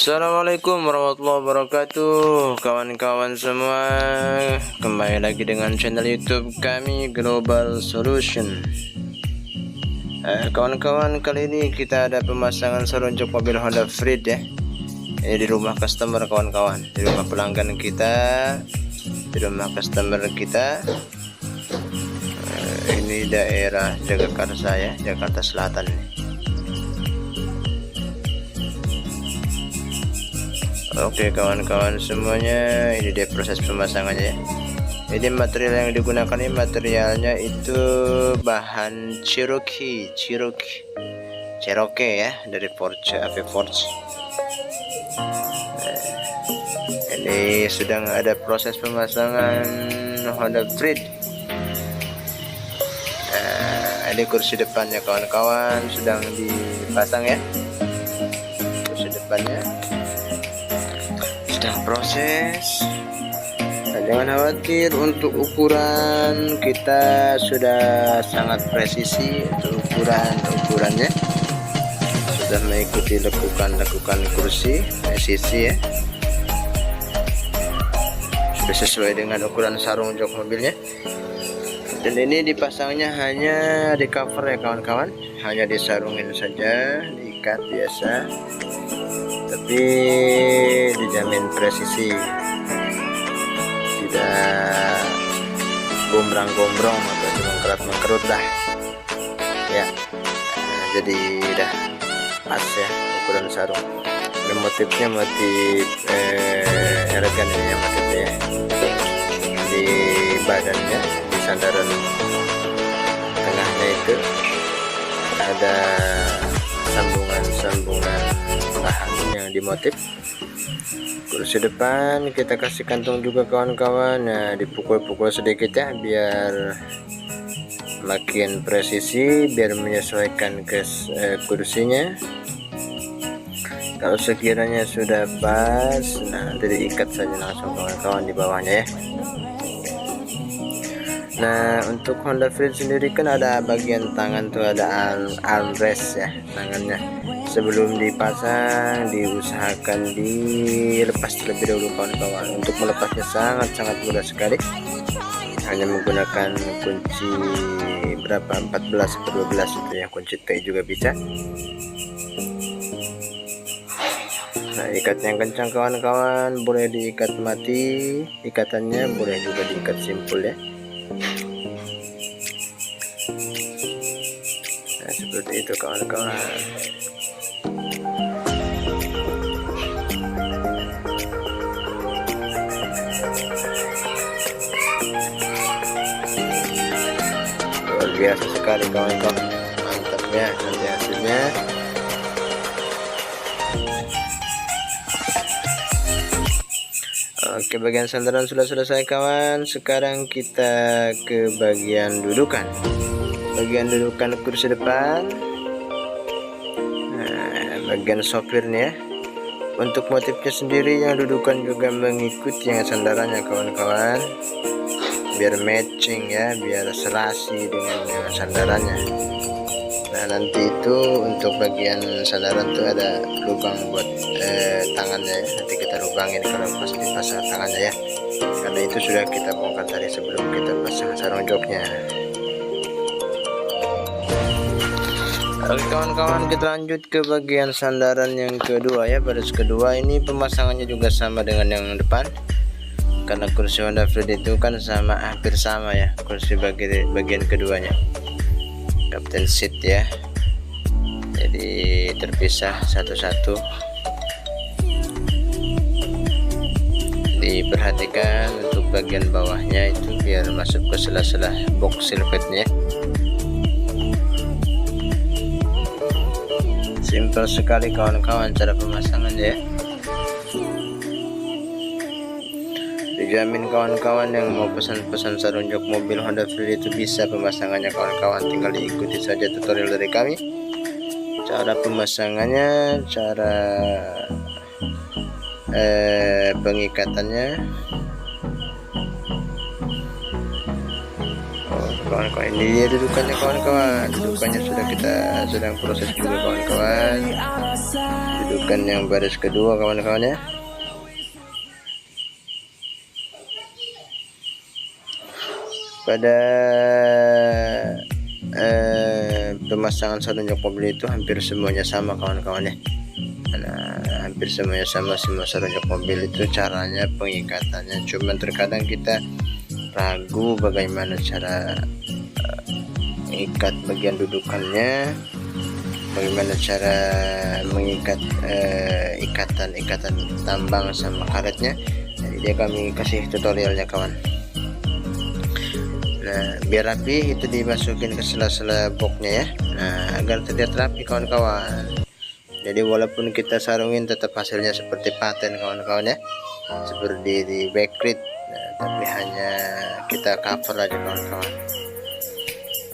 Assalamualaikum warahmatullahi wabarakatuh, kawan-kawan semua. Kembali lagi dengan channel YouTube kami, Global Solution. Kawan-kawan, kali ini kita ada pemasangan seluncur mobil Honda Freed ya. Ini di rumah customer, kawan-kawan, di rumah pelanggan kita, di rumah customer kita. Ini daerah Jagakarsa ya, Jakarta Selatan nih. Oke kawan-kawan semuanya, ini dia proses pemasangannya ya. Jadi material yang digunakan ini materialnya itu bahan Cherokee ya, dari Forge AP Forge. Ini sedang ada proses pemasangan Honda Freed. Ini kursi depannya kawan-kawan sedang dipasang ya. Kursi depannya sedang proses. Jangan khawatir, untuk ukuran kita sudah sangat presisi. Untuk ukurannya sudah mengikuti lekukan kursi presisi ya, sudah sesuai dengan ukuran sarung jok mobilnya. Dan ini dipasangnya hanya di cover ya kawan-kawan, hanya disarungin saja, diikat biasa, tapi dijamin presisi, tidak gombrang-gombrong atau mengkerut lah ya. Jadi udah pas ya ukuran sarung. Ini motifnya motif elegan ini ya, motifnya di badannya, di sandaran tengahnya itu ada sambungan bahan yang dimotif. Kursi depan kita kasih kantung juga kawan-kawan. Nah, dipukul-pukul sedikit ya biar makin presisi, biar menyesuaikan ke kursinya. Kalau sekiranya sudah pas, nah nanti diikat saja langsung kawan-kawan di bawahnya ya. Nah, untuk Honda Freed sendiri kan ada bagian tangan tuh, ada armrest ya tangannya. Sebelum dipasang diusahakan dilepas terlebih dahulu kawan-kawan. Untuk melepasnya sangat mudah sekali, hanya menggunakan kunci berapa, 14 atau 12 itu ya, kunci T juga bisa. Nah, ikatnya yang kencang kawan-kawan, boleh diikat mati ikatannya, boleh juga diikat simpul ya. Nah, seperti itu kawan-kawan. Luar biasa sekali kawan-kawan, mantapnya nanti hasilnya. Oke, bagian sandaran sudah selesai kawan. Sekarang kita ke bagian dudukan. Bagian dudukan kursi depan, nah, bagian sopirnya. Untuk motifnya sendiri yang dudukan juga mengikuti yang sandarannya kawan-kawan, biar matching ya, biar serasi dengan yang sandarannya. Nah, nanti itu untuk bagian sandaran tuh ada lubang buat tangannya ya. Nanti kita lubangin kalau pas dipasang tangannya ya, karena itu sudah kita bongkar tadi sebelum kita pasang sarung joknya. Oke kawan-kawan, kita lanjut ke bagian sandaran yang kedua ya. Baris kedua ini pemasangannya juga sama dengan yang depan, karena kursi Honda Freed itu kan hampir sama ya, kursi bagian keduanya Captain Seat ya, jadi terpisah satu-satu. Diperhatikan untuk bagian bawahnya itu biar masuk ke sela-sela box silhouette-nya. Simpel sekali kawan-kawan cara pemasangannya ya. Dijamin kawan-kawan yang mau pesan-pesan sarung jok mobil Honda Freed itu bisa pemasangannya kawan-kawan, tinggal diikuti saja tutorial dari kami. Cara pemasangannya, cara pengikatannya. Kawan-kawan, ini dia dudukannya kawan-kawan. Dudukannya sudah kita sedang proses juga kawan-kawan. dudukan yang baris kedua kawan-kawan ya. Pada pemasangan sarung jok mobil itu hampir semuanya sama kawan-kawan ya. Nah, hampir semuanya sama, semua sarung jok mobil itu caranya pengikatannya. Cuman terkadang kita ragu bagaimana cara mengikat bagian dudukannya, bagaimana cara mengikat ikatan tambang sama karetnya. Jadi dia kami kasih tutorialnya kawan. Nah, biar rapi itu dimasukin ke sela-sela boxnya ya. Nah, agar terlihat rapi kawan-kawan. Jadi walaupun kita sarungin tetap hasilnya seperti paten kawan-kawan ya, seperti di backlit. Nah, tapi hanya kita cover aja kawan-kawan.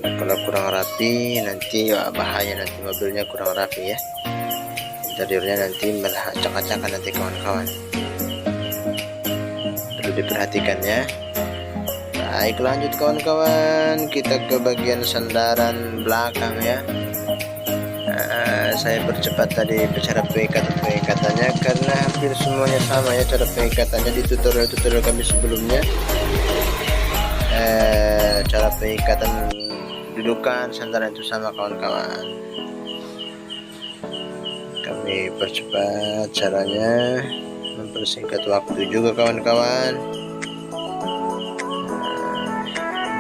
Kalau kurang rapi nanti ya bahaya, nanti mobilnya kurang rapi ya, interiornya nanti malah acak-acakan nanti kawan-kawan. Perlu diperhatikan ya. Baik, lanjut kawan-kawan, kita ke bagian sandaran belakang ya. Saya percepat tadi cara pengikatannya karena hampir semuanya sama ya cara pengikatannya di tutorial kami sebelumnya. Cara pengikatan dudukan sandaran itu sama kawan-kawan. Kami percepat caranya, mempersingkat waktu juga kawan-kawan.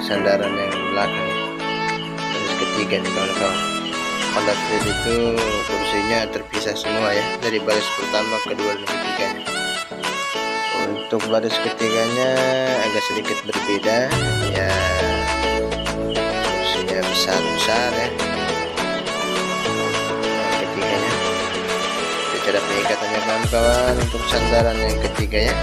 Sandaran yang belakang baris ketiga nih kawan-kawan. Honda Fit itu kursinya terpisah semua ya, dari baris pertama, kedua, dan ketiganya. Untuk baris ketiganya agak sedikit berbeda ya, kursinya besar ya. Ketiganya cara pengikatannya kawan-kawan untuk sandaran yang ketiga ya.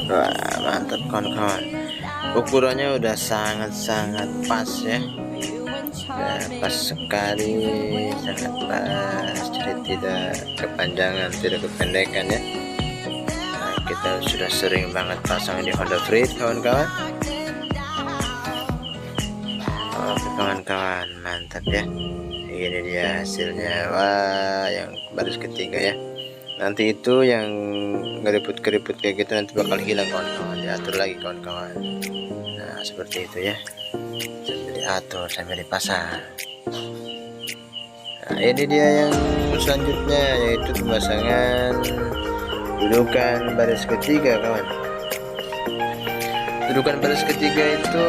Wah, mantap kawan-kawan, ukurannya udah sangat-sangat pas ya, udah pas sekali, sangat pas, jadi tidak kepanjangan, tidak kependekan ya. Nah, kita sudah sering banget pasang di Honda Fit kawan-kawan. Oke kawan-kawan, mantap ya, ini dia hasilnya. Wah, yang baris ketiga ya. Nanti itu yang keriput-keriput kayak gitu nanti bakal hilang kawan-kawan, diatur lagi kawan-kawan. Nah, seperti itu ya, sambil diatur, sambil dipasang. Nah, ini dia yang selanjutnya, yaitu pemasangan dudukan baris ketiga kawan. Dudukan baris ketiga itu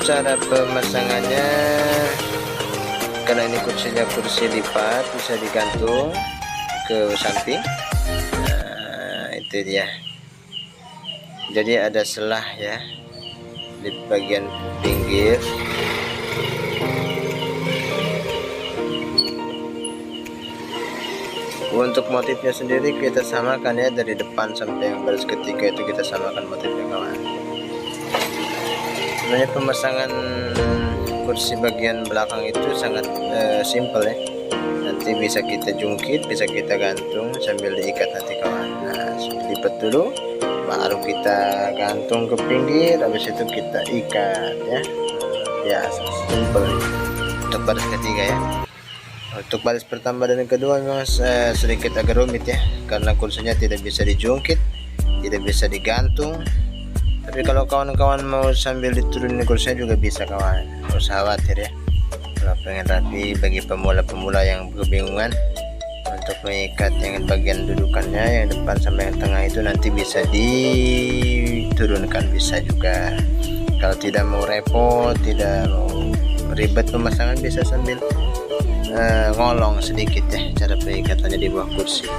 cara pemasangannya, karena ini kursinya kursi lipat, bisa digantung ke samping. Nah, itu dia, jadi ada selah ya di bagian pinggir. Untuk motifnya sendiri kita samakan ya, dari depan sampai yang baris ketiga itu kita samakan motifnya kawan. Sebenarnya pemasangan kursi bagian belakang itu sangat simple ya. Nanti bisa kita jungkit, bisa kita gantung sambil diikat nanti kawan. Nah, lipat dulu, baru kita gantung ke pinggir, habis itu kita ikat ya. Biasa, simple untuk baris ketiga ya. Untuk baris pertama dan kedua memang sedikit agak rumit ya, karena kursinya tidak bisa dijungkit, tidak bisa digantung. Tapi kalau kawan-kawan mau sambil diturunin kursinya juga bisa kawan, nggak usah khawatir ya. Kalau pengen rapi, bagi pemula-pemula yang kebingungan untuk mengikat yang bagian dudukannya yang depan sampai yang tengah itu, nanti bisa diturunkan, bisa juga. Kalau tidak mau repot, tidak mau ribet pemasangan, bisa sambil ngolong sedikit ya cara pengikatannya di bawah kursi.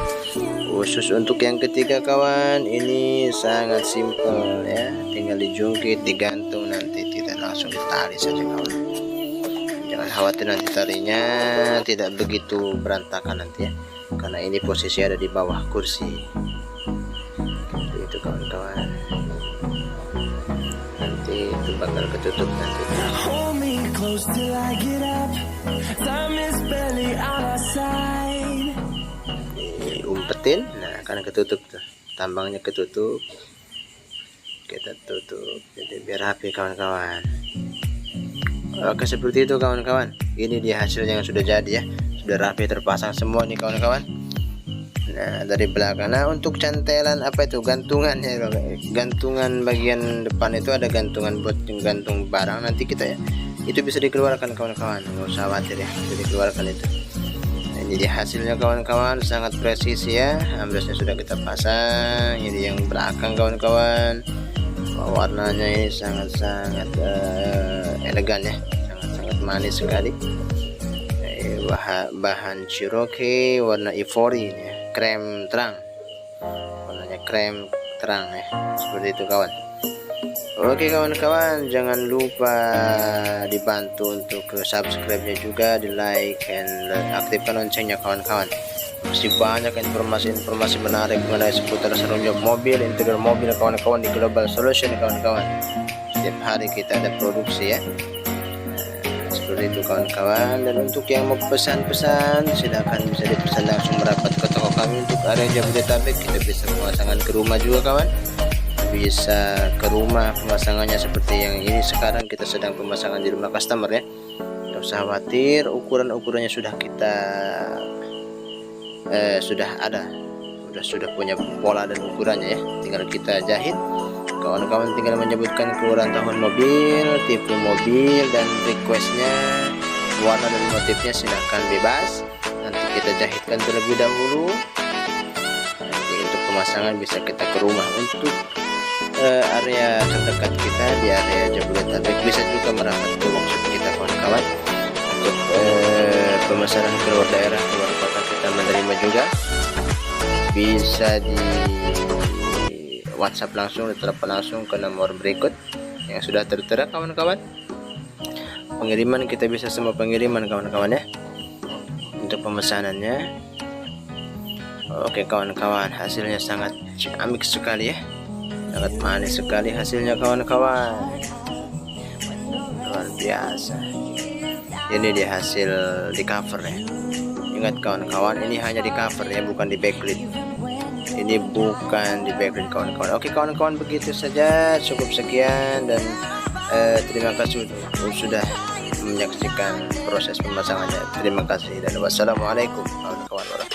Khusus untuk yang ketiga kawan, ini sangat simpel ya, tinggal dijungkit, digantung, nanti tidak langsung ditali saja kawan. Jangan khawatir nanti talinya tidak begitu berantakan nanti ya, karena ini posisi ada di bawah kursi. Itu kawan-kawan, nanti pasti itu bakal ketutup nanti. Hold me close till I get up. Time is barely on our side. Diumpetin, nah kan ketutup tuh, tambangnya ketutup, kita tutup, jadi biar rapi kawan-kawan. Oke, seperti itu kawan-kawan. Ini dia hasilnya yang sudah jadi ya, sudah rapi terpasang semua nih kawan-kawan. Nah dari belakang, nah untuk cantelan apa itu gantungannya, gantungan bagian depan itu ada gantungan buat gantung barang nanti kita ya, itu bisa dikeluarkan kawan-kawan, nggak usah khawatir ya, bisa dikeluarkan itu. Nah, ini dia hasilnya kawan-kawan, sangat presisi ya. Amblesnya sudah kita pasang, ini yang belakang kawan-kawan. Warnanya ini sangat-sangat elegan ya, sangat-sangat manis sekali. Bahan Cherokee warna ivory ini ya, krem terang, warnanya krem terang ya, seperti itu kawan. Oke kawan-kawan, jangan lupa dibantu untuk subscribe-nya juga, di like and aktifkan loncengnya kawan-kawan. Masih banyak informasi-informasi menarik mengenai seputar serunjuk mobil, interior mobil kawan-kawan di Global Solution kawan-kawan. Setiap hari kita ada produksi ya, seperti itu kawan-kawan. Dan untuk yang mau pesan-pesan, silahkan bisa dipesan langsung merapat ke toko kami untuk area Jabodetabek. Kita bisa pemasangan ke rumah juga kawan, bisa ke rumah pemasangannya seperti yang ini sekarang kita sedang pemasangan di rumah customer ya. Tidak usah khawatir, ukurannya sudah kita sudah ada, sudah punya pola dan ukurannya ya, tinggal kita jahit. Kawan-kawan tinggal menyebutkan keluaran tahun mobil, tipe mobil, dan requestnya, warna dan motifnya silahkan bebas, nanti kita jahitkan terlebih dahulu. Nanti untuk pemasangan bisa kita ke rumah. Untuk area terdekat kita di area Jabodetabek bisa juga merapat ke workshop kita kawan-kawan. Untuk pemesanan keluar daerah, keluar kota kita menerima juga, bisa di WhatsApp langsung, ditelepon langsung ke nomor berikut yang sudah tertera kawan-kawan. Pengiriman kita bisa semua pengiriman kawan-kawan ya, untuk pemesanannya. Oke kawan-kawan, hasilnya sangat ciamik sekali ya, sangat manis sekali hasilnya kawan-kawan, luar biasa. Ini dia hasil di cover ya. Ingat kawan-kawan, ini hanya di cover ya, bukan di backlit. Ini bukan di backlit kawan-kawan. Oke kawan-kawan, begitu saja, cukup sekian, dan terima kasih sudah menyaksikan proses pemasangannya. Terima kasih dan wassalamualaikum kawan-kawan.